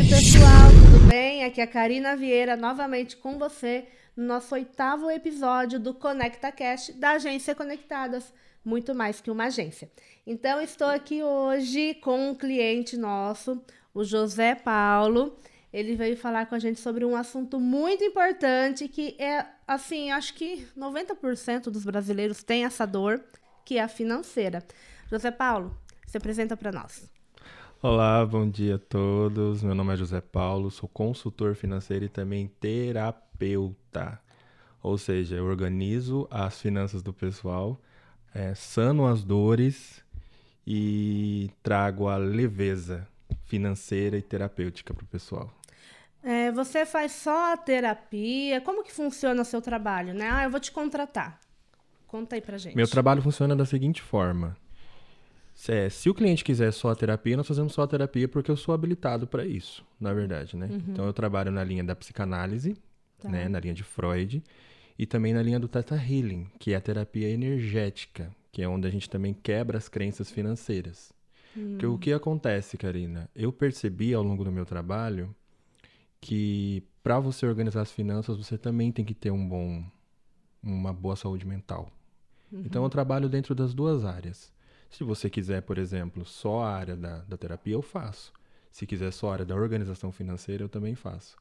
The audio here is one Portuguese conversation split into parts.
pessoal, tudo bem? Aqui é a Karina Vieira, novamente com você, no nosso 8º episódio do ConectaCast da Agência Conectadas, muito mais que uma agência. Então, estou aqui hoje com um cliente nosso, o José Paulo. Ele veio falar com a gente sobre um assunto muito importante que é, assim, acho que 90% dos brasileiros têm essa dor, que é a financeira. José Paulo, se apresenta para nós. Olá, bom dia a todos. Meu nome é José Paulo, sou consultor financeiro e também terapeuta. Ou seja, eu organizo as finanças do pessoal, sano as dores e trago a leveza financeira e terapêutica para o pessoal. Você faz só a terapia? Como que funciona o seu trabalho, né? Eu vou te contratar. Conta aí pra Meu gente. trabalho funciona da seguinte forma. Se o cliente quiser só a terapia, nós fazemos só a terapia porque eu sou habilitado para isso, na verdade, né? Então eu trabalho na linha da psicanálise, Tá. né, na linha de Freud, e também na linha do Theta Healing, que é a terapia energética, que é onde a gente também quebra as crenças financeiras. Porque o que acontece, Karina? Eu percebi ao longo do meu trabalho que para você organizar as finanças, você também tem que ter uma boa saúde mental. Então eu trabalho dentro das duas áreas. Se você quiser, por exemplo, só a área da terapia, eu faço. Se quiser só a área da organização financeira, eu também faço.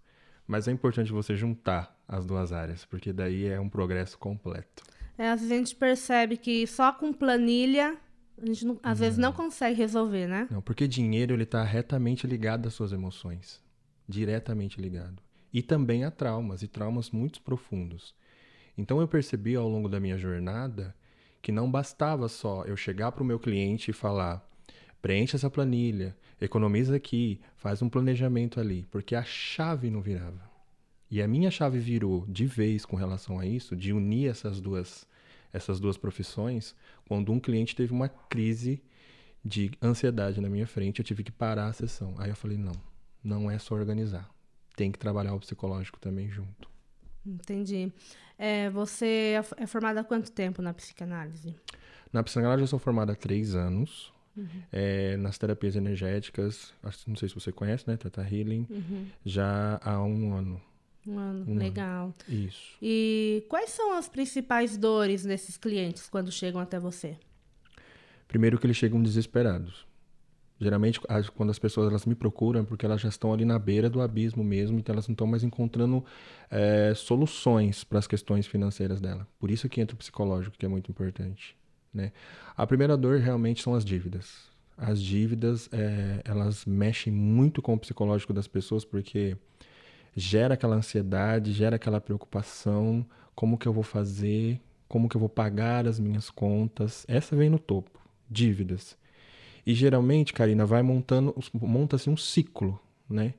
Mas é importante você juntar as duas áreas, porque daí é um progresso completo. Às vezes a gente percebe que só com planilha a gente às vezes não consegue resolver, né? Não, porque dinheiro ele está retamente ligado às suas emoções. Diretamente ligado. E também a traumas, e traumas muito profundos. Então eu percebi ao longo da minha jornada que não bastava só eu chegar para o meu cliente e falar: preencha essa planilha, economiza aqui, faz um planejamento ali, porque a chave não virava. E a minha chave virou de vez com relação a isso, de unir essas duas profissões, quando um cliente teve uma crise de ansiedade na minha frente, eu tive que parar a sessão. Aí eu falei: não, não é só organizar, tem que trabalhar o psicológico também junto. Entendi. Você é formada há quanto tempo na psicanálise? Na psicanálise eu sou formado há 3 anos. Nas terapias energéticas, não sei se você conhece, né? Theta Healing, já há 1 ano. Um ano, 1 ano. legal. Isso. E quais são as principais dores desses clientes quando chegam até você? Primeiro que eles chegam desesperados. Geralmente, quando as pessoas elas me procuram, é porque elas já estão ali na beira do abismo mesmo, então elas não estão mais encontrando soluções para as questões financeiras dela. Por isso que entra o psicológico, que é muito importante, né? A primeira dor realmente são as dívidas. As dívidas, elas mexem muito com o psicológico das pessoas, porque gera aquela ansiedade, gera aquela preocupação, como que eu vou fazer, como que eu vou pagar as minhas contas. Essa vem no topo, dívidas. E geralmente, Karina, monta-se um ciclo, né?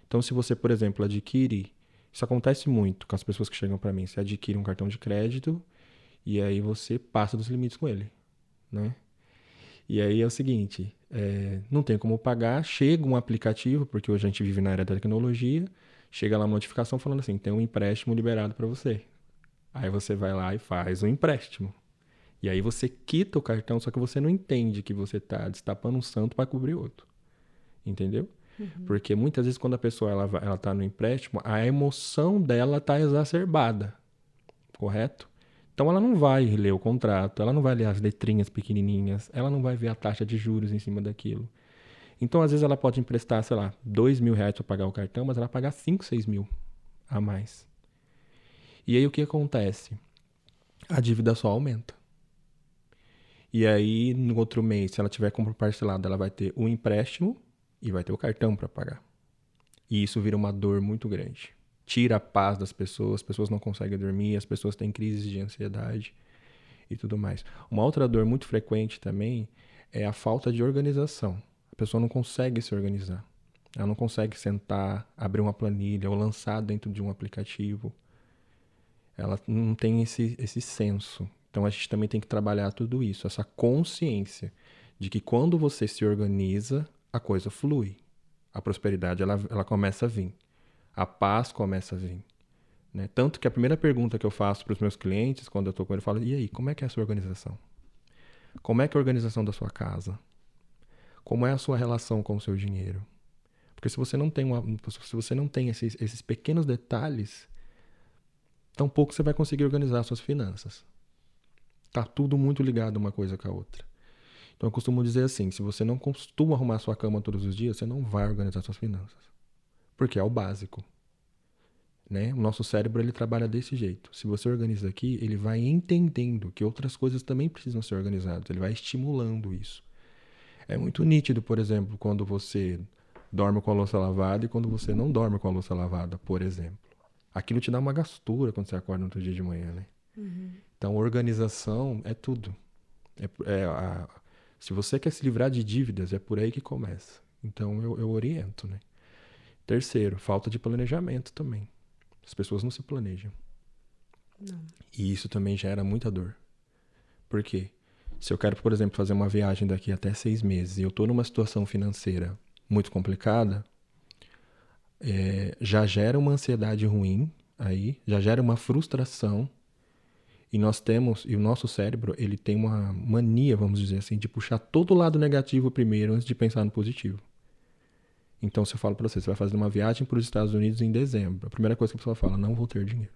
Então, se você, por exemplo, adquire, isso acontece muito com as pessoas que chegam para mim, você adquire um cartão de crédito e aí você passa dos limites com ele, né? E aí é o seguinte, não tem como pagar, chega um aplicativo, porque hoje a gente vive na era da tecnologia, chega lá uma notificação falando assim, tem um empréstimo liberado para você. Aí você vai lá e faz o empréstimo. E aí você quita o cartão, só que você não entende que você está destapando um santo para cobrir outro. Entendeu? Porque muitas vezes quando a pessoa ela tá no empréstimo, a emoção dela está exacerbada. Correto? Então ela não vai ler o contrato, ela não vai ler as letrinhas pequenininhas, ela não vai ver a taxa de juros em cima daquilo. Então às vezes ela pode emprestar, sei lá, R$ 2.000 para pagar o cartão, mas ela vai pagar 5, 6 mil a mais. E aí o que acontece? A dívida só aumenta. E aí, no outro mês, se ela tiver compra parcelada, ela vai ter o empréstimo e vai ter o cartão para pagar. E isso vira uma dor muito grande. Tira a paz das pessoas, as pessoas não conseguem dormir, as pessoas têm crises de ansiedade e tudo mais. Uma outra dor muito frequente também é a falta de organização. A pessoa não consegue se organizar. Ela não consegue sentar, abrir uma planilha ou lançar dentro de um aplicativo. Ela não tem esse senso. Então a gente também tem que trabalhar tudo isso, essa consciência de que quando você se organiza, a coisa flui. A prosperidade ela começa a vir. A paz começa a vir. Né? Tanto que a primeira pergunta que eu faço para os meus clientes, quando eu estou com eles, eu falo: e aí, como é que é a sua organização? Como é que é a organização da sua casa? Como é a sua relação com o seu dinheiro? Porque se você não tem, se você não tem esses pequenos detalhes, tampouco você vai conseguir organizar suas finanças. Tá tudo muito ligado uma coisa com a outra. Então eu costumo dizer assim, se você não costuma arrumar sua cama todos os dias, você não vai organizar suas finanças. Porque é o básico. Né? O nosso cérebro ele trabalha desse jeito. Se você organiza aqui, ele vai entendendo que outras coisas também precisam ser organizadas. Ele vai estimulando isso. É muito nítido, por exemplo, quando você dorme com a louça lavada e quando você não dorme com a louça lavada, por exemplo. Aquilo te dá uma gastura quando você acorda no outro dia de manhã, né? Uhum. Então, organização é tudo. Se você quer se livrar de dívidas, é por aí que começa. Então, eu oriento, né? Terceiro, falta de planejamento também. As pessoas não se planejam. Não. E isso também gera muita dor. Por quê? Se eu quero, por exemplo, fazer uma viagem daqui até 6 meses e eu estou numa situação financeira muito complicada, já gera uma ansiedade ruim aí, já gera uma frustração. E o nosso cérebro, ele tem uma mania, vamos dizer assim, de puxar todo o lado negativo primeiro antes de pensar no positivo. Então, se eu falo para você vai fazer uma viagem para os Estados Unidos em dezembro, a primeira coisa que a pessoa fala, não vou ter dinheiro.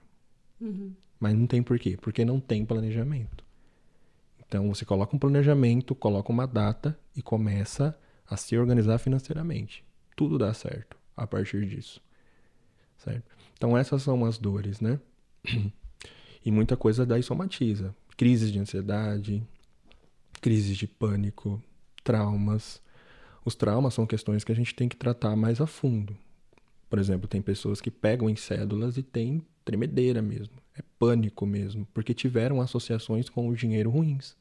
Uhum. Mas não tem porquê, porque não tem planejamento. Então, você coloca um planejamento, coloca uma data e começa a se organizar financeiramente. Tudo dá certo a partir disso. Certo? Então, essas são as dores, né? E muita coisa daí somatiza. Crises de ansiedade, crises de pânico, traumas. Os traumas são questões que a gente tem que tratar mais a fundo. Por exemplo, tem pessoas que pegam em cédulas e tem tremedeira mesmo. É pânico mesmo, porque tiveram associações com o dinheiro ruins.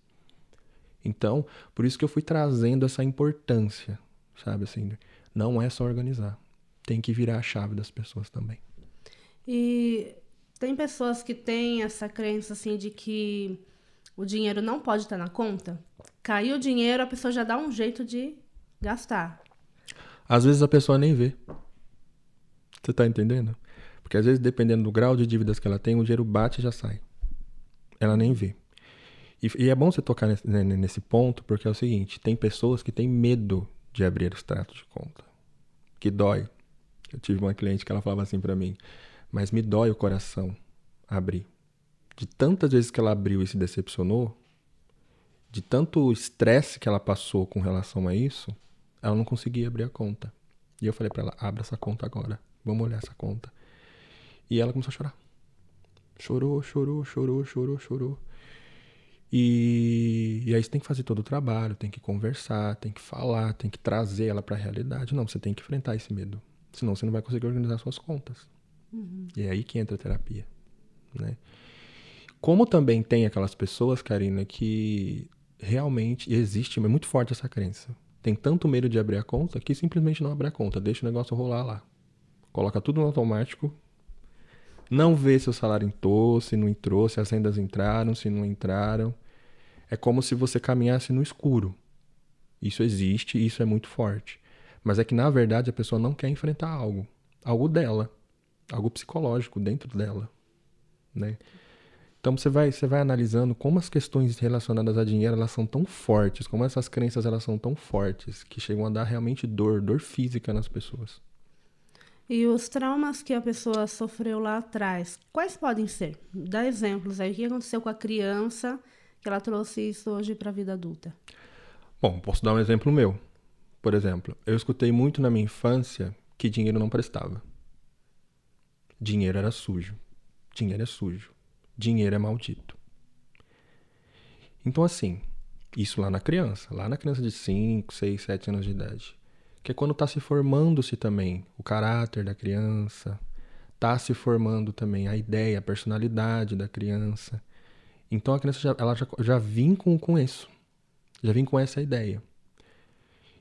Então, por isso que eu fui trazendo essa importância, sabe assim, não é só organizar. Tem que virar a chave das pessoas também. E tem pessoas que têm essa crença assim de que o dinheiro não pode estar na conta. Caiu o dinheiro, a pessoa já dá um jeito de gastar. Às vezes a pessoa nem vê. Você tá entendendo? Porque às vezes, dependendo do grau de dívidas que ela tem, o dinheiro bate e já sai. Ela nem vê. E é bom você tocar nesse ponto, porque é o seguinte, tem pessoas que têm medo de abrir o extrato de conta. Que dói. Eu tive uma cliente que ela falava assim pra mim, mas me dói o coração abrir. De tantas vezes que ela abriu e se decepcionou, de tanto estresse que ela passou com relação a isso, ela não conseguia abrir a conta. E eu falei pra ela, abra essa conta agora. Vamos olhar essa conta. E ela começou a chorar. Chorou. E aí você tem que fazer todo o trabalho, tem que conversar, tem que falar, tem que trazer ela pra realidade. Não, você tem que enfrentar esse medo. Senão você não vai conseguir organizar suas contas. Uhum. E é aí que entra a terapia, né? Como também tem aquelas pessoas, Karina, que realmente existe, é muito forte essa crença. Tem tanto medo de abrir a conta que simplesmente não abre a conta, deixa o negócio rolar lá. Coloca tudo no automático, não vê se o salário entrou, se não entrou, se as rendas entraram, se não entraram. É como se você caminhasse no escuro. Isso existe, isso é muito forte. Mas é que, na verdade, a pessoa não quer enfrentar algo dela, algo psicológico dentro dela, né? Então você vai analisando como as questões relacionadas a dinheiro elas são tão fortes, como essas crenças elas são tão fortes, que chegam a dar realmente dor física nas pessoas. E os traumas que a pessoa sofreu lá atrás, quais podem ser? Dá exemplos aí. O que aconteceu com a criança que ela trouxe isso hoje para a vida adulta? Bom, posso dar um exemplo meu. Por exemplo, eu escutei muito na minha infância que dinheiro não prestava. Dinheiro era sujo. Dinheiro é sujo. Dinheiro é maldito. Então, assim, isso lá na criança de 5, 6, 7 anos de idade. Que é quando está se formando-se também o caráter da criança, está se formando também a ideia, a personalidade da criança. Então a criança já vem com isso, já vem com essa ideia.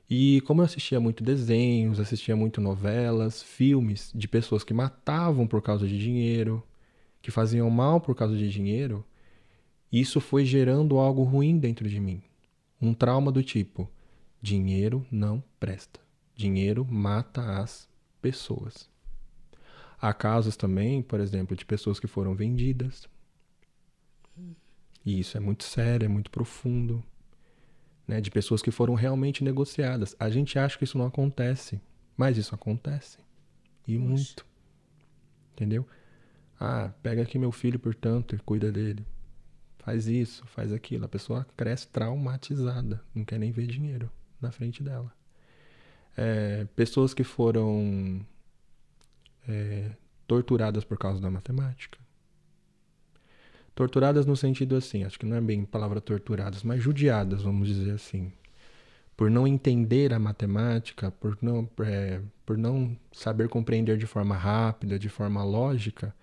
E como eu assistia muito desenhos, assistia muito novelas, filmes de pessoas que matavam por causa de dinheiro, que faziam mal por causa de dinheiro, isso foi gerando algo ruim dentro de mim. Um trauma do tipo, dinheiro não presta. Dinheiro mata as pessoas. Há casos também, por exemplo, de pessoas que foram vendidas. E isso é muito sério, é muito profundo. Né? De pessoas que foram realmente negociadas. A gente acha que isso não acontece. Mas isso acontece. E Poxa. muito. Entendeu? Ah, pega aqui meu filho, portanto, e cuida dele. Faz isso, faz aquilo. A pessoa cresce traumatizada. Não quer nem ver dinheiro na frente dela. Pessoas que foram torturadas por causa da matemática. Torturadas no sentido assim, acho que não é bem palavra torturadas, mas judiadas, vamos dizer assim. Por não entender a matemática, por não saber compreender de forma rápida, de forma lógica,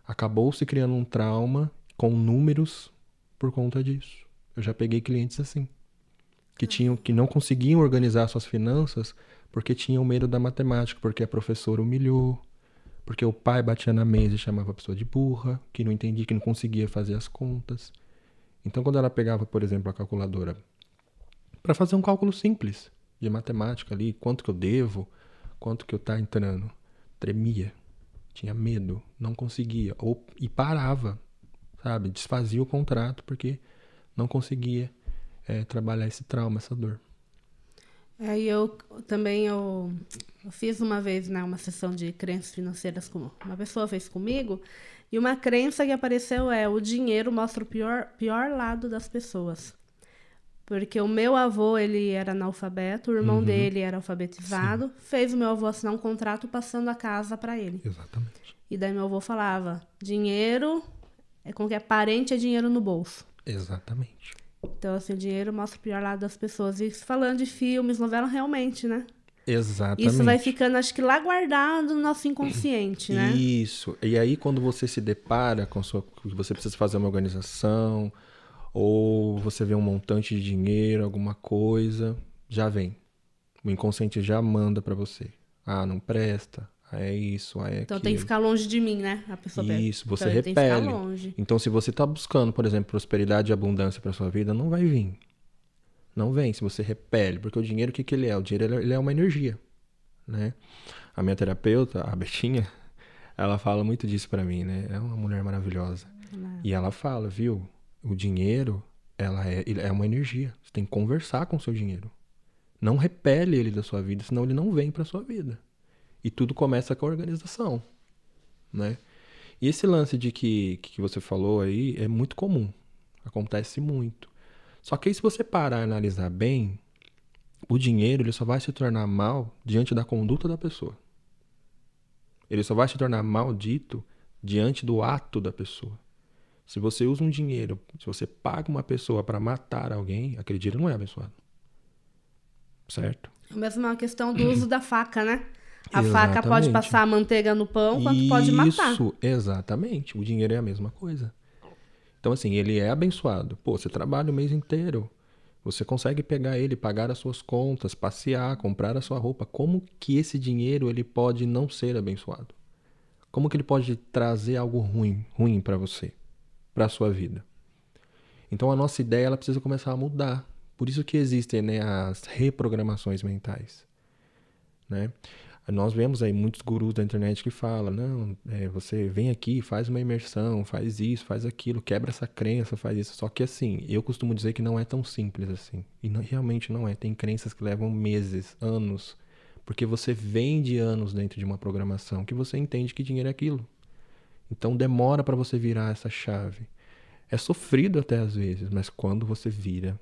acabou se criando um trauma com números por conta disso. Eu já peguei clientes assim, que não conseguiam organizar suas finanças porque tinham medo da matemática, porque a professora humilhou, porque o pai batia na mesa e chamava a pessoa de burra, que não entendia, que não conseguia fazer as contas. Então, quando ela pegava, por exemplo, a calculadora para fazer um cálculo simples de matemática ali, quanto que eu devo, quanto que eu tá entrando, tremia, tinha medo, não conseguia, e parava, sabe? Desfazia o contrato porque não conseguia trabalhar esse trauma, essa dor. Aí eu também eu fiz uma vez, né, uma sessão de crenças financeiras com uma pessoa fez comigo, e uma crença que apareceu é: o dinheiro mostra o pior lado das pessoas. Porque o meu avô, ele era analfabeto, o irmão dele era alfabetizado, fez o meu avô assinar um contrato passando a casa para ele. Exatamente. E daí meu avô falava: dinheiro é com que é parente, é dinheiro no bolso. Exatamente. Então, assim, o dinheiro mostra o pior lado das pessoas. E falando de filmes, novela, realmente, né? Exatamente. Isso vai ficando, acho que lá guardado no nosso inconsciente, né? Isso. E aí, quando você se depara com você precisa fazer uma organização, ou você vê um montante de dinheiro, alguma coisa, já vem. O inconsciente já manda pra você. Ah, não presta. Ah, é isso, ah, é Então aquilo. tem que ficar longe de mim, né? A pessoa pega. Isso, você Então, ele tem que ficar repele. longe. Então, se você tá buscando, por exemplo, prosperidade e abundância pra sua vida, não vai vir. Não vem se você repele. Porque o dinheiro, o que ele é? O dinheiro, ele é uma energia, né? A minha terapeuta, a Betinha, ela fala muito disso pra mim, né? É uma mulher maravilhosa. E ela fala, viu? O dinheiro, ele é uma energia. Você tem que conversar com o seu dinheiro. Não repele ele da sua vida, senão ele não vem pra sua vida. E tudo começa com a organização, né? E esse lance de que você falou aí é muito comum. Acontece muito. Só que aí, se você parar e analisar bem, o dinheiro ele só vai se tornar mal diante da conduta da pessoa. Ele só vai se tornar maldito diante do ato da pessoa. Se você usa um dinheiro, se você paga uma pessoa para matar alguém, aquele dinheiro não é abençoado. Certo? É mesmo a questão do uso da faca, né? A faca pode Exatamente. passar a manteiga no pão, quanto pode matar. Isso, exatamente. O dinheiro é a mesma coisa. Então, assim, ele é abençoado. Pô, você trabalha o mês inteiro. Você consegue pegar ele, pagar as suas contas, passear, comprar a sua roupa. Como que esse dinheiro ele pode não ser abençoado? Como que ele pode trazer algo ruim para você, para a sua vida? Então, a nossa ideia ela precisa começar a mudar. Por isso que existem, né, as reprogramações mentais, né? Nós vemos aí muitos gurus da internet que falam, não, você vem aqui, faz uma imersão, faz isso, faz aquilo, quebra essa crença, faz isso. Só que assim, eu costumo dizer que não é tão simples assim. E realmente não é. Tem crenças que levam meses, anos, porque você vende anos dentro de uma programação que você entende que dinheiro é aquilo. Então demora para você virar essa chave. É sofrido até às vezes, mas quando você vira,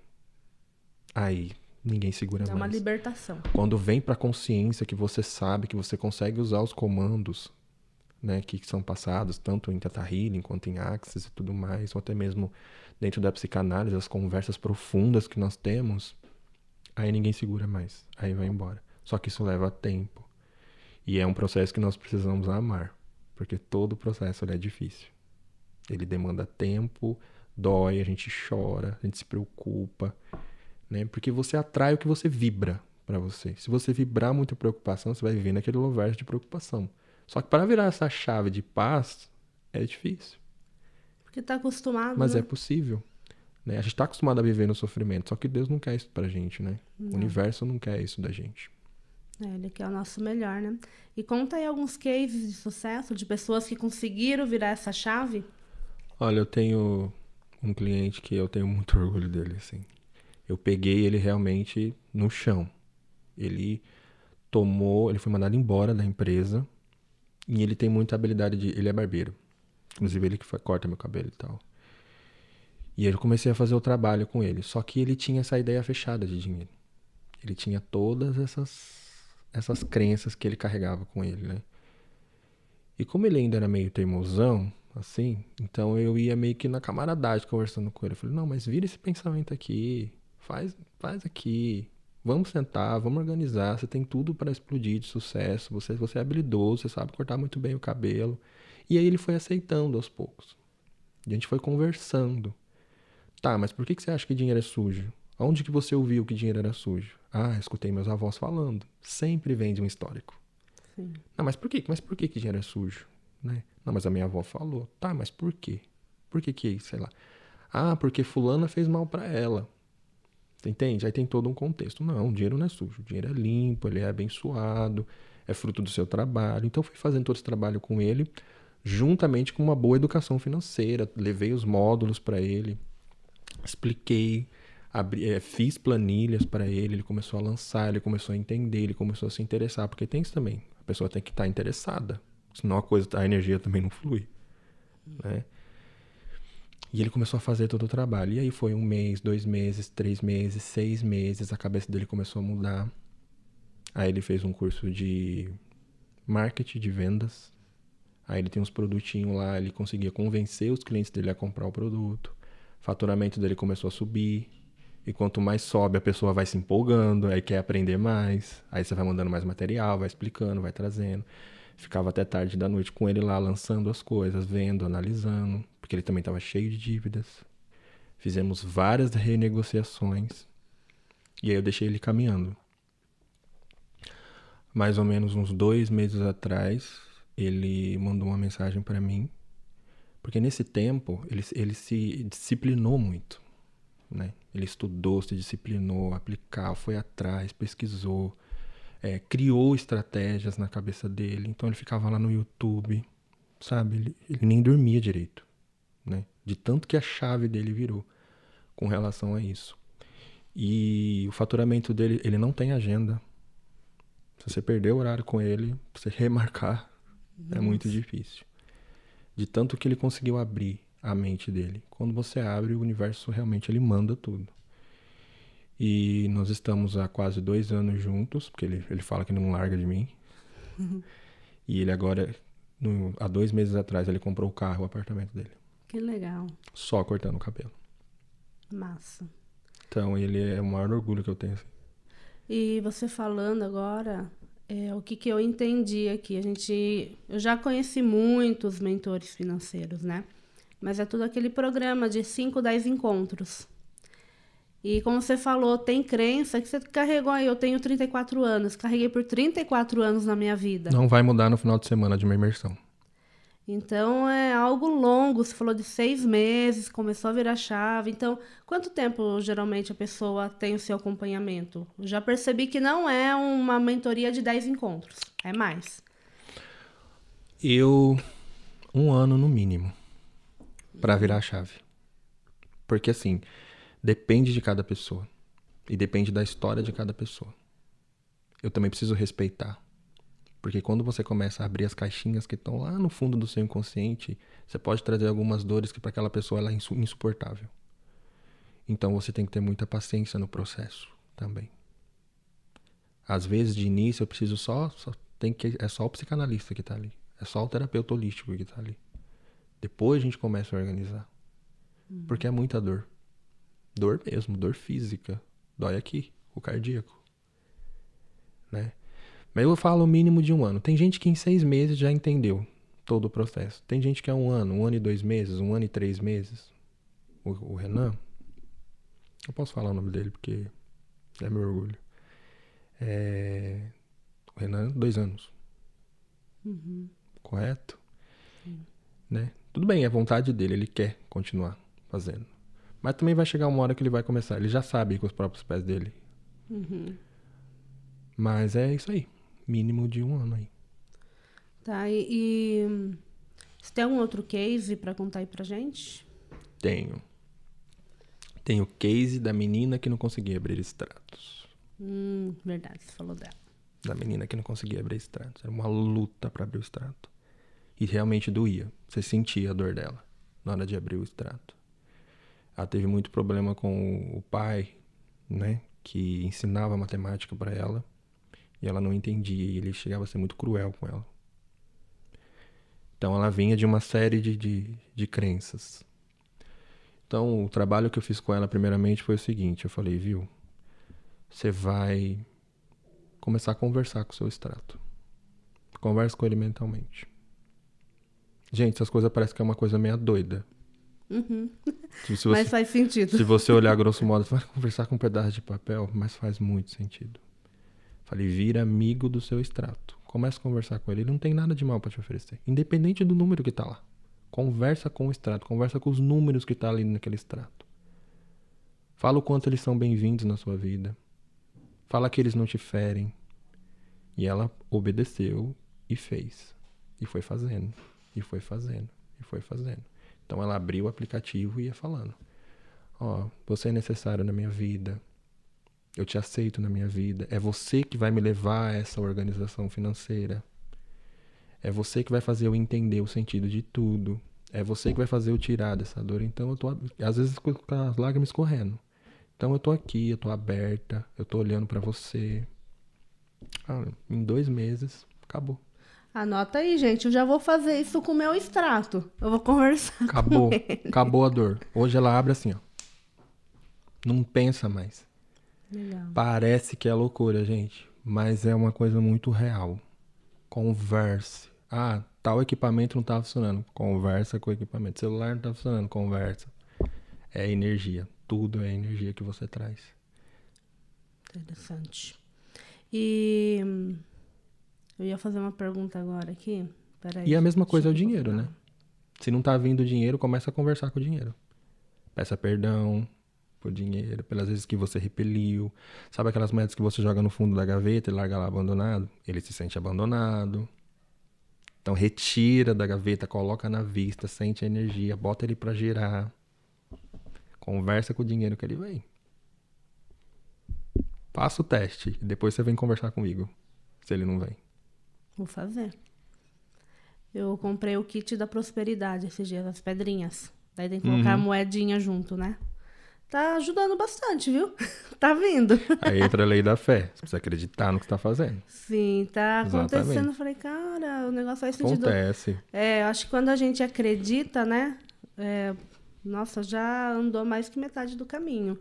aí ninguém segura É uma mais. libertação. Quando vem para a consciência que você sabe que você consegue usar os comandos, né, que são passados tanto em Theta Healing quanto em Axis e tudo mais, ou até mesmo dentro da psicanálise, as conversas profundas que nós temos, aí ninguém segura mais, aí vai embora. Só que isso leva tempo. E é um processo que nós precisamos amar, porque todo processo ele é difícil. Ele demanda tempo, dói, a gente chora, a gente se preocupa, né? Porque você atrai o que você vibra para você. Se você vibrar muita preocupação, você vai viver naquele universo de preocupação. Só que para virar essa chave de paz é difícil, Porque tá acostumado, mas né? é possível, né? A gente está acostumado a viver no sofrimento, só que Deus não quer isso pra gente, né? O universo não quer isso da gente. Ele quer o nosso melhor, né? E conta aí alguns cases de sucesso de pessoas que conseguiram virar essa chave. Olha, eu tenho um cliente que eu tenho muito orgulho dele, assim. Eu peguei ele realmente no chão. Ele ele foi mandado embora da empresa e ele tem muita habilidade ele é barbeiro. Inclusive ele que corta meu cabelo e tal. E eu comecei a fazer o trabalho com ele, só que ele tinha essa ideia fechada de dinheiro. Ele tinha todas essas crenças que ele carregava com ele, né? E como ele ainda era meio teimosão, assim, então eu ia meio que na camaradagem conversando com ele. Eu falei, não, mas vira esse pensamento aqui, faz aqui, vamos sentar, vamos organizar, você tem tudo para explodir de sucesso, você é habilidoso, você sabe cortar muito bem o cabelo. E aí ele foi aceitando aos poucos. E a gente foi conversando. Tá, mas por que você acha que dinheiro é sujo? Onde que você ouviu que dinheiro era sujo? Ah, escutei meus avós falando. Sempre vem de um histórico. Sim. Não, mas por quê? Mas por que dinheiro é sujo? Né? Não, mas a minha avó falou. Tá, mas por quê? Por que, sei lá? Ah, porque fulana fez mal pra ela. Você entende? Aí tem todo um contexto. Não, o dinheiro não é sujo. O dinheiro é limpo, ele é abençoado, é fruto do seu trabalho. Então eu fui fazendo todo esse trabalho com ele, juntamente com uma boa educação financeira. Levei os módulos para ele, expliquei, fiz planilhas para ele, ele começou a lançar, ele começou a entender, ele começou a se interessar, porque tem isso também. A pessoa tem que estar interessada, senão a energia também não flui, né? E ele começou a fazer todo o trabalho. E aí foi 1 mês, 2 meses, 3 meses, 6 meses, a cabeça dele começou a mudar. Aí ele fez um curso de marketing, de vendas. Aí ele tem uns produtinhos lá, ele conseguia convencer os clientes dele a comprar o produto. O faturamento dele começou a subir. E quanto mais sobe, a pessoa vai se empolgando, aí quer aprender mais. Aí você vai mandando mais material, vai explicando, vai trazendo. Ficava até tarde da noite com ele lá, lançando as coisas, vendo, analisando. Porque ele também estava cheio de dívidas. Fizemos várias renegociações. E aí eu deixei ele caminhando. Mais ou menos uns 2 meses atrás, ele mandou uma mensagem para mim. Porque nesse tempo, ele se disciplinou muito. Né? Ele estudou, se disciplinou, aplicou, foi atrás, pesquisou, criou estratégias na cabeça dele. Então ele ficava lá no YouTube, sabe? Ele nem dormia direito, né? De tanto que a chave dele virou com relação a isso. E o faturamento dele, ele não tem agenda. Se você perder o horário com ele, você remarcar, é muito difícil. De tanto que ele conseguiu abrir a mente dele. Quando você abre, o universo realmente ele manda tudo. E nós estamos há quase 2 anos juntos, porque ele fala que não larga de mim. E ele agora, há 2 meses atrás, ele comprou o carro, o apartamento dele. Que legal. Só cortando o cabelo. Massa. Então ele é o maior orgulho que eu tenho. Assim. E você falando agora, o que eu entendi aqui, eu já conheci muitos mentores financeiros, né? Mas é tudo aquele programa de 5, 10 encontros. E como você falou, tem crença que você carregou aí. Eu tenho 34 anos, carreguei por 34 anos na minha vida. Não vai mudar no final de semana de uma imersão. Então é algo longo. Você falou de 6 meses, começou a virar chave. Então, quanto tempo geralmente a pessoa tem o seu acompanhamento? Eu já percebi que não é uma mentoria de 10 encontros, é mais. 1 ano no mínimo para virar a chave. Porque assim, depende de cada pessoa. E depende da história de cada pessoa. Eu também preciso respeitar. Porque quando você começa a abrir as caixinhas que estão lá no fundo do seu inconsciente, você pode trazer algumas dores que para aquela pessoa ela é insuportável. Então você tem que ter muita paciência no processo também. Às vezes, de início, eu preciso é só o psicanalista que está ali. É só o terapeuta holístico que está ali. Depois a gente começa a organizar. Porque é muita dor. Dor mesmo, dor física. Dói aqui, o cardíaco. Né? Mas eu falo o mínimo de 1 ano. Tem gente que em 6 meses já entendeu todo o processo. Tem gente que é 1 ano, 1 ano e 2 meses, 1 ano e 3 meses. O Renan, eu posso falar o nome dele porque é meu orgulho. O Renan, 2 anos. Correto? Né? Tudo bem, é vontade dele, ele quer continuar fazendo. Mas também vai chegar uma hora que ele vai começar. Ele já sabe com os próprios pés dele. Mas é isso aí. Mínimo de 1 ano aí. Tá, e você tem algum outro case pra contar aí pra gente? Tenho. Tem o case da menina que não conseguia abrir extratos. Verdade, você falou dela. da menina que não conseguia abrir extrato. Era uma luta para abrir o extrato. E realmente doía. Você sentia a dor dela na hora de abrir o extrato. Ela teve muito problema com o pai, né? Que ensinava matemática para ela. E ela não entendia. E ele chegava a ser muito cruel com ela. Então ela vinha de uma série de crenças. Então o trabalho que eu fiz com ela primeiramente foi o seguinte. Eu falei, viu? Você vai começar a conversar com o seu extrato. Conversa com ele mentalmente. Gente, essas coisas parecem que é uma coisa meio doida. Uhum. Mas faz sentido. Se você olhar grosso modo, você vai conversar com um pedaço de papel, mas faz muito sentido. Falei, vira amigo do seu extrato. Começa a conversar com ele. Ele não tem nada de mal para te oferecer. Independente do número que tá lá. Conversa com o extrato. Conversa com os números que tá ali naquele extrato. Fala o quanto eles são bem-vindos na sua vida. Fala que eles não te ferem. E ela obedeceu e fez. E foi fazendo. E foi fazendo. E foi fazendo. Então ela abriu o aplicativo e ia falando. Ó, você é necessário na minha vida. Eu te aceito na minha vida. É você que vai me levar a essa organização financeira. É você que vai fazer eu entender o sentido de tudo. É você que vai fazer eu tirar dessa dor. Então eu tô, às vezes, com as lágrimas escorrendo. Então eu tô aqui, eu tô aberta, eu tô olhando pra você. Em 2 meses, acabou. Anota aí, gente. Eu já vou fazer isso com o meu extrato. Eu vou conversar Acabou. com ele. Acabou a dor. Hoje ela abre assim, ó. Não pensa mais. Legal. Parece que é loucura, gente. Mas é uma coisa muito real. Converse. Tal equipamento não tá funcionando. Conversa com o equipamento. Celular não tá funcionando. Conversa. É energia. Tudo é energia que você traz. Interessante. E eu ia fazer uma pergunta agora aqui. Peraí, E a mesma coisa é o deixa eu dinheiro, né? procurar. Se não tá vindo dinheiro, começa a conversar com o dinheiro. Peça perdão por dinheiro, pelas vezes que você repeliu. Sabe aquelas moedas que você joga no fundo da gaveta e larga lá abandonado? Ele se sente abandonado. Então retira da gaveta, coloca na vista, sente a energia, bota ele pra girar. Conversa com o dinheiro que ele vem. Faça o teste e depois você vem conversar comigo, se ele não vem. Vou fazer. Eu comprei o kit da prosperidade esses dias, as pedrinhas. Daí tem que colocar a moedinha junto, né? Tá ajudando bastante, viu? Tá vindo. Aí entra a lei da fé. Você precisa acreditar no que você tá fazendo. Sim, tá acontecendo. Exatamente. Eu falei, cara, o negócio faz sentido. Acontece. Acho que quando a gente acredita, né? Nossa, já andou mais que metade do caminho.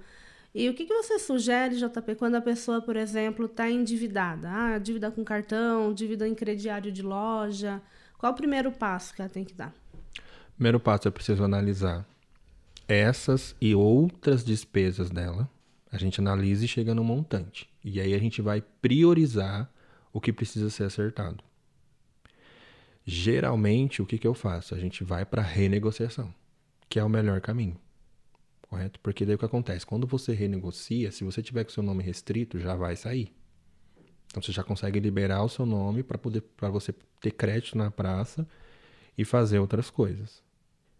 E o que você sugere, JP, quando a pessoa, por exemplo, está endividada? Dívida com cartão, dívida em crediário de loja. Qual o primeiro passo que ela tem que dar? Primeiro passo, eu preciso analisar essas e outras despesas dela. A gente analisa e chega no montante. E aí a gente vai priorizar o que precisa ser acertado. Geralmente, o que eu faço? A gente vai para renegociação, que é o melhor caminho. Correto? Porque daí o que acontece? Quando você renegocia, se você tiver com seu nome restrito, já vai sair. Então você já consegue liberar o seu nome para você ter crédito na praça e fazer outras coisas.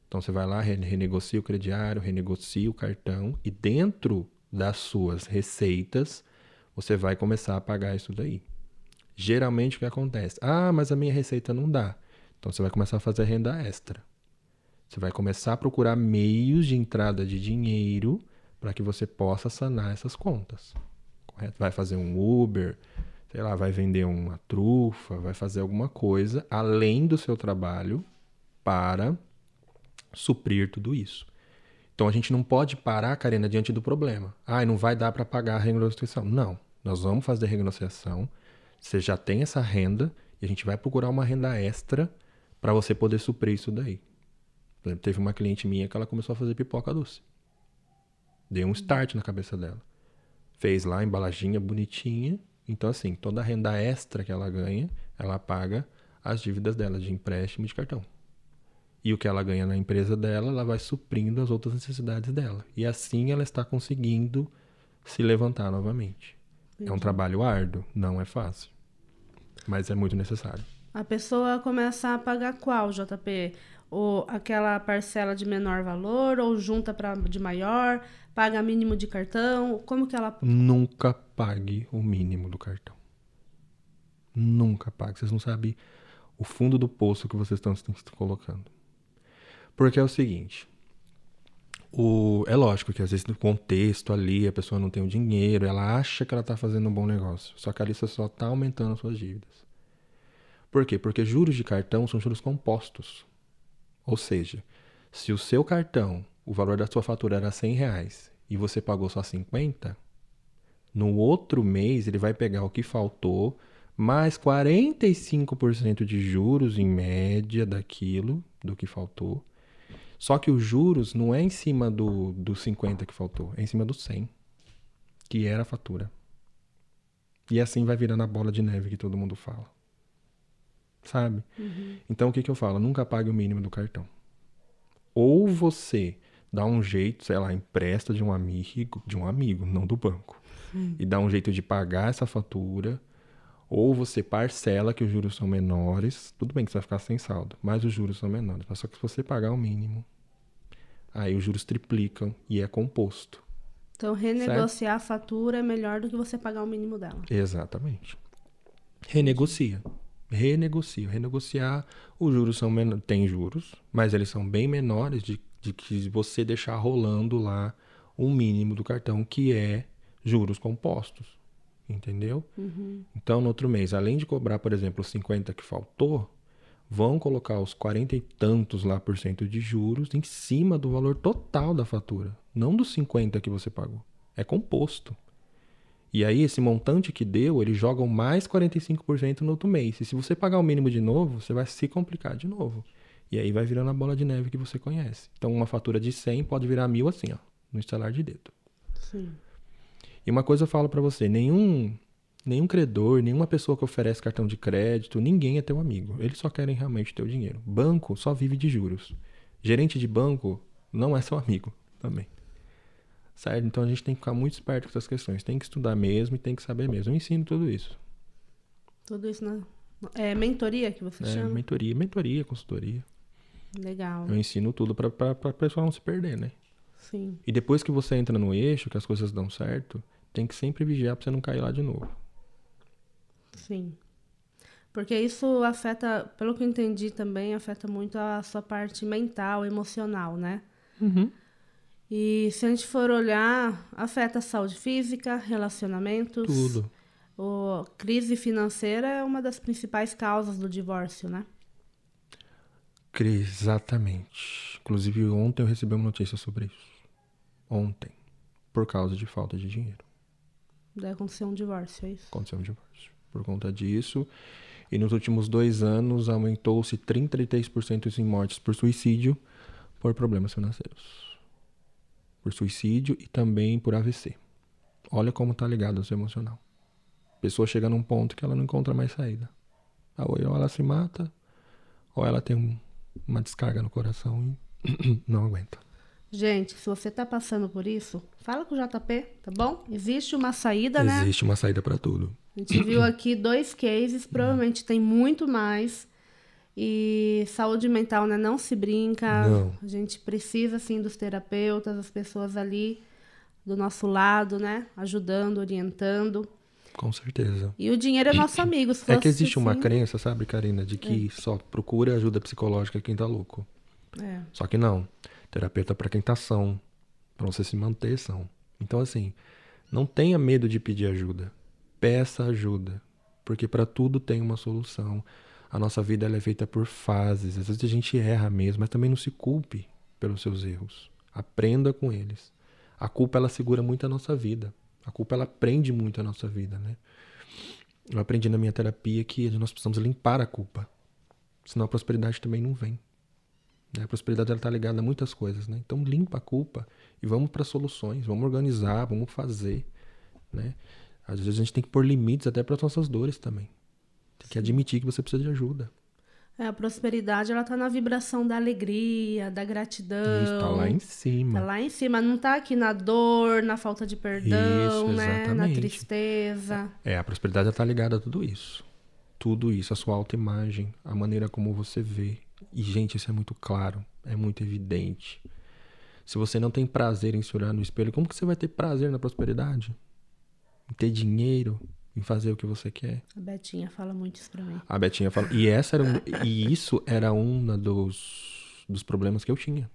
Então você vai lá, renegocia o crediário, renegocia o cartão e dentro das suas receitas você vai começar a pagar isso daí. Geralmente o que acontece? Mas a minha receita não dá. Então você vai começar a fazer renda extra. Você vai começar a procurar meios de entrada de dinheiro para que você possa sanar essas contas. Correto? Vai fazer um Uber, sei lá, vai vender uma trufa, vai fazer alguma coisa além do seu trabalho para suprir tudo isso. Então a gente não pode parar, Karina, diante do problema. Não vai dar para pagar a renegociação. Não, nós vamos fazer a renegociação. Você já tem essa renda e a gente vai procurar uma renda extra para você poder suprir isso daí. Por exemplo, teve uma cliente minha que ela começou a fazer pipoca doce. Deu um start na cabeça dela. Fez lá a embalaginha bonitinha. Então, assim, toda a renda extra que ela ganha, ela paga as dívidas dela de empréstimo e de cartão. E o que ela ganha na empresa dela, ela vai suprindo as outras necessidades dela. E assim ela está conseguindo se levantar novamente. É um trabalho árduo, não é fácil. Mas é muito necessário. A pessoa começa a pagar qual, JP? Ou aquela parcela de menor valor, ou junta de maior, paga mínimo de cartão? Como que ela... Nunca pague o mínimo do cartão. Nunca pague. Vocês não sabem o fundo do poço que vocês estão se colocando. Porque é o seguinte, é lógico que às vezes no contexto ali a pessoa não tem o dinheiro, ela acha que ela está fazendo um bom negócio, só que ali você só está aumentando as suas dívidas. Por quê? Porque juros de cartão são juros compostos. Ou seja, se o seu cartão, o valor da sua fatura era R$100 e você pagou só 50, no outro mês ele vai pegar o que faltou, mais 45% de juros em média daquilo, do que faltou. Só que os juros não é em cima do 50 que faltou, é em cima do 100, que era a fatura. E assim vai virando a bola de neve que todo mundo fala. Sabe? Então o que eu falo? Nunca pague o mínimo do cartão. Ou você dá um jeito, sei lá, empresta de um amigo, não do banco. E dá um jeito de pagar essa fatura, ou você parcela que os juros são menores. Tudo bem que você vai ficar sem saldo, mas os juros são menores. Só que se você pagar o mínimo, aí os juros triplicam e é composto. Então, renegociar a fatura é melhor do que você pagar o mínimo dela. Exatamente. Renegociar, os juros são menores, tem juros, mas eles são bem menores de que você deixar rolando lá o mínimo do cartão, que é juros compostos, entendeu? Então, no outro mês, além de cobrar, por exemplo, os 50 que faltou, vão colocar os 40 e tantos lá por cento de juros em cima do valor total da fatura, não dos 50 que você pagou. É composto. E aí, esse montante que deu, eles jogam mais 45% no outro mês. E se você pagar o mínimo de novo, você vai se complicar de novo. E aí vai virando a bola de neve que você conhece. Então, uma fatura de 100 pode virar 1.000 assim, ó, no estalar de dedo. Sim. E uma coisa eu falo pra você, nenhum credor, nenhuma pessoa que oferece cartão de crédito, ninguém é teu amigo. Eles só querem realmente teu dinheiro. Banco só vive de juros. Gerente de banco não é seu amigo também. Certo? Então a gente tem que ficar muito esperto com essas questões. Tem que estudar mesmo e tem que saber mesmo. Eu ensino tudo isso. Tudo isso é mentoria que você chama? Mentoria, consultoria. Legal. Eu ensino tudo pra pessoa não se perder, né? Sim. E depois que você entra no eixo, que as coisas dão certo, tem que sempre vigiar pra você não cair lá de novo. Sim. Porque isso afeta, pelo que eu entendi também, afeta muito a sua parte mental, emocional, né? E se a gente for olhar, afeta a saúde física, relacionamentos. Tudo. Crise financeira é uma das principais causas do divórcio, né? Exatamente. Inclusive, ontem eu recebi uma notícia sobre isso. Ontem. Por causa de falta de dinheiro. Daí aconteceu um divórcio, é isso? Aconteceu um divórcio. Por conta disso. E nos últimos 2 anos, aumentou-se 33% em mortes por suicídio por problemas financeiros. Por suicídio e também por AVC. Olha como tá ligado ao seu emocional. A pessoa chega num ponto que ela não encontra mais saída. Ou ela se mata, ou ela tem uma descarga no coração e não aguenta. Gente, se você tá passando por isso, fala com o JP, tá bom? Existe uma saída, né? Existe uma saída pra tudo. A gente viu aqui 2 cases, provavelmente tem muito mais. E saúde mental, né? Não se brinca. Não. A gente precisa, sim, dos terapeutas, das pessoas ali do nosso lado, né? Ajudando, orientando. Com certeza. E o dinheiro é nosso amigo. Se É que existe fosse uma assim, crença, sabe, Karina, de que só procura ajuda psicológica quem tá louco. É. Só que não. Terapeuta é pra quem tá são. Pra você se manter são. Então, assim, não tenha medo de pedir ajuda. Peça ajuda. Porque pra tudo tem uma solução. A nossa vida ela é feita por fases. Às vezes a gente erra mesmo, mas também não se culpe pelos seus erros. Aprenda com eles. A culpa, ela segura muito a nossa vida. A culpa, ela prende muito a nossa vida, né? Eu aprendi na minha terapia que nós precisamos limpar a culpa. Senão a prosperidade também não vem. A prosperidade, ela tá ligada a muitas coisas, né? Então limpa a culpa e vamos para soluções. Vamos organizar, vamos fazer, né? Às vezes a gente tem que pôr limites até para as nossas dores também. Tem que admitir que você precisa de ajuda. A prosperidade, ela tá na vibração da alegria, da gratidão. Isso, tá lá em cima. Tá lá em cima, não tá aqui na dor, na falta de perdão, Isso, né? Na exatamente. tristeza. A prosperidade está ligada a tudo isso. Tudo isso, a sua autoimagem, a maneira como você vê. E, gente, isso é muito claro, é muito evidente. Se você não tem prazer em se olhar no espelho, como que você vai ter prazer na prosperidade? Em ter dinheiro, em fazer o que você quer. A Betinha fala muito isso pra mim. A Betinha fala. E isso era um dos problemas que eu tinha.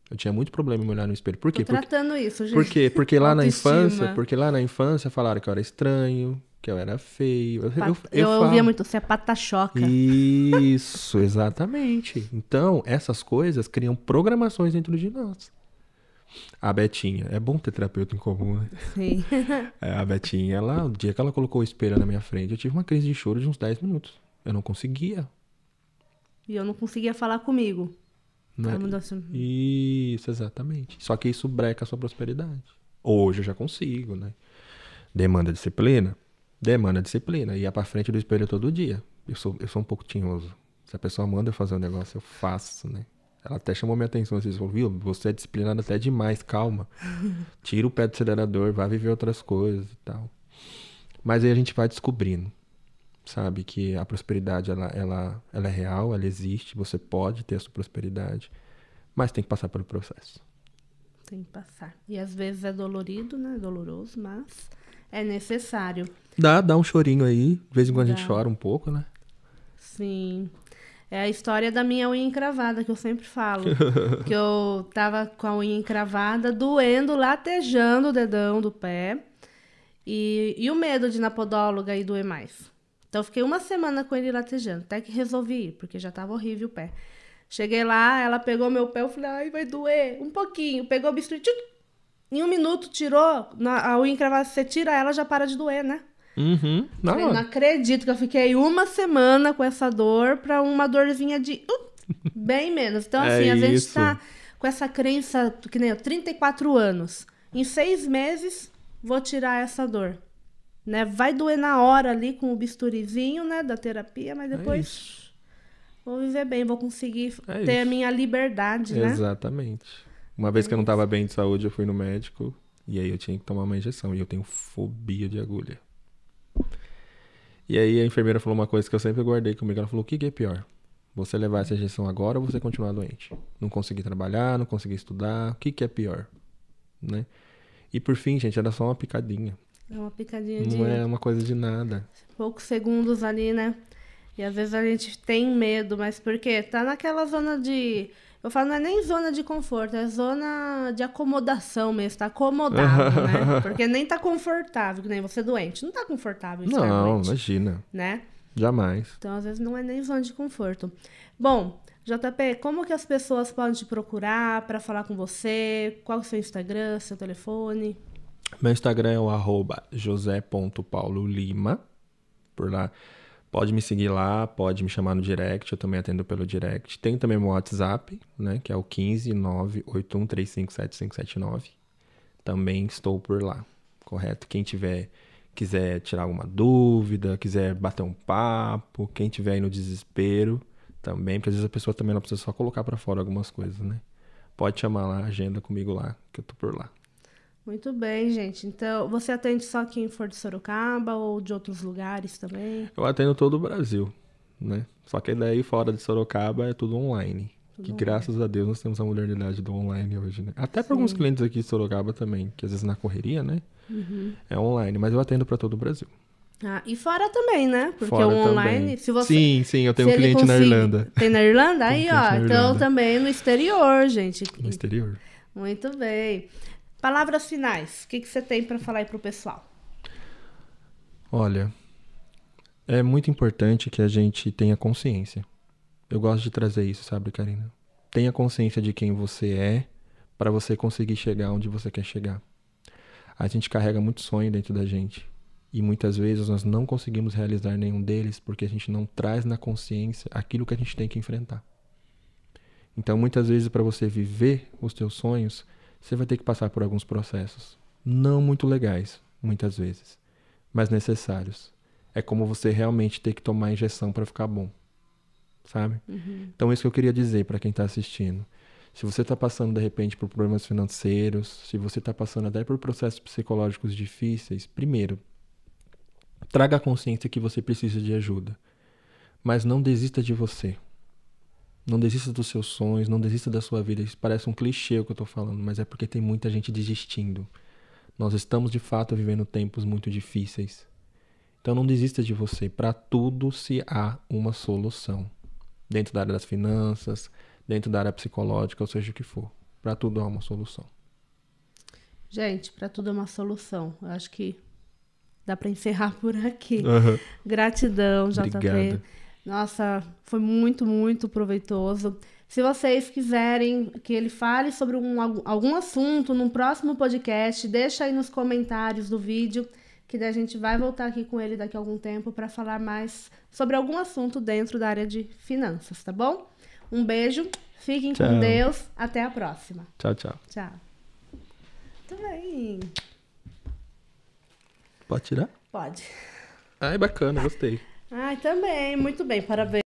Eu tinha muito problema em me olhar no espelho. Por quê? Tô tratando isso, gente. Por quê? Porque lá na Autoestima. infância falaram que eu era estranho, que eu era feio. Eu falo. ouvia muito, você é pata-choca. Isso, exatamente. Então, essas coisas criam programações dentro de nós. A Betinha, é bom ter terapeuta em comum, né? Sim. A Betinha, o dia que ela colocou o espelho na minha frente, eu tive uma crise de choro de uns 10 minutos. Eu não conseguia. E eu não conseguia falar comigo. Né? Ela mandou assim, Isso, exatamente. Só que isso breca a sua prosperidade. Hoje eu já consigo, né? Demanda disciplina? Demanda disciplina. Ia pra frente do espelho todo dia. Eu sou um pouco tinhoso. Se a pessoa manda eu fazer um negócio, eu faço, né? Ela até chamou minha atenção. Vocês falaram, viu? Você é disciplinado até demais, calma. Tira o pé do acelerador, vai viver outras coisas e tal. Mas aí a gente vai descobrindo, sabe? Que a prosperidade, ela é real, ela existe. Você pode ter a sua prosperidade. Mas tem que passar pelo processo. tem que passar. E às vezes é dolorido, né? Doloroso, mas é necessário. Dá um chorinho aí. De vez em quando a gente Dá. chora um pouco, né? Sim. É a história da minha unha encravada, que eu sempre falo. Que eu tava com a unha encravada, doendo, latejando o dedão do pé. E o medo de ir na podóloga e doer mais. Então, eu fiquei uma semana com ele latejando. Até que resolvi ir, porque já tava horrível o pé. Cheguei lá, ela pegou meu pé, eu falei, ai, vai doer um pouquinho. Pegou o bisturi, tchuc, em 1 minuto tirou. A unha encravada, você tira ela, já para de doer, né? Uhum. Falei, não acredito que eu fiquei uma semana com essa dor pra uma dorzinha de bem menos. Então, assim, a gente tá com essa crença, que nem eu, 34 anos. Em 6 meses, vou tirar essa dor. Né? Vai doer na hora ali com o bisturizinho, né, da terapia, mas depois vou viver bem, vou conseguir ter a minha liberdade, né? Exatamente. Uma vez que eu não tava bem de saúde, eu fui no médico e aí eu tinha que tomar uma injeção. E eu tenho fobia de agulha. E aí a enfermeira falou uma coisa que eu sempre guardei comigo. Ela falou, o que é pior? Você levar essa injeção agora ou você continuar doente? Não conseguir trabalhar, não conseguir estudar. O que é pior? Né? E por fim, gente, era só uma picadinha. É uma picadinha de... Não é uma coisa de nada. Poucos segundos ali, né? E às vezes a gente tem medo, mas por quê? Tá naquela zona de... Eu falo, não é nem zona de conforto, é zona de acomodação mesmo. Tá acomodado, né? Porque nem tá confortável, que nem você doente. Não tá confortável estar doente. Não, imagina. Né? Jamais. Então, às vezes, não é nem zona de conforto. Bom, JP, como que as pessoas podem te procurar para falar com você? Qual é o seu Instagram, seu telefone? Meu Instagram é o @josé.paulolima. Por lá. Pode me seguir lá, pode me chamar no direct, eu também atendo pelo direct. Tem também meu WhatsApp, né, que é o 15981357579. Também estou por lá, correto? Quem quiser tirar alguma dúvida, quiser bater um papo, quem tiver aí no desespero também, porque às vezes a pessoa também não precisa só colocar para fora algumas coisas, né? Pode chamar lá, agenda comigo lá, que eu tô por lá. Muito bem, gente. Então, você atende só quem for de Sorocaba ou de outros lugares também? Eu atendo todo o Brasil, né? Só que daí fora de Sorocaba é tudo online. Graças a Deus nós temos a modernidade do online hoje, né? Até para alguns clientes aqui de Sorocaba também, que às vezes na correria, né? Uhum. É online, mas eu atendo para todo o Brasil. Ah, e fora também, né? Porque fora o online, também. se você... Sim, eu tenho um cliente na Irlanda. Tem na Irlanda? Aí, ó. Então, também no exterior, gente. No exterior. Muito bem. Palavras finais. O que você tem para falar aí pro pessoal? Olha, é muito importante que a gente tenha consciência. Eu gosto de trazer isso, sabe, Karina? Tenha consciência de quem você é para você conseguir chegar onde você quer chegar. A gente carrega muito sonho dentro da gente. E muitas vezes nós não conseguimos realizar nenhum deles porque a gente não traz na consciência aquilo que a gente tem que enfrentar. Então, muitas vezes, para você viver os teus sonhos, você vai ter que passar por alguns processos. Não muito legais, muitas vezes, mas necessários. É como você realmente ter que tomar a injeção para ficar bom. Sabe? Uhum. Então, isso que eu queria dizer para quem está assistindo. Se você está passando, de repente, por problemas financeiros, se você está passando até por processos psicológicos difíceis, primeiro, traga a consciência que você precisa de ajuda. Mas não desista de você. Não desista dos seus sonhos, não desista da sua vida. Isso parece um clichê o que eu estou falando, mas é porque tem muita gente desistindo. Nós estamos, de fato, vivendo tempos muito difíceis. Então não desista de você. Para tudo se há uma solução. Dentro da área das finanças, dentro da área psicológica, ou seja o que for. Para tudo há uma solução. Gente, para tudo é uma solução. Eu acho que dá para encerrar por aqui. Uhum. Gratidão, JP. Obrigado. Nossa, foi muito, muito proveitoso. Se vocês quiserem que ele fale sobre algum assunto num próximo podcast, deixa aí nos comentários do vídeo, que daí a gente vai voltar aqui com ele daqui a algum tempo para falar mais sobre algum assunto dentro da área de finanças, tá bom? Um beijo, fiquem com Deus, até a próxima. Tchau, tchau. Tchau. Muito bem. Pode tirar? Pode. Ai, bacana, gostei. Ai, também, muito bem, parabéns.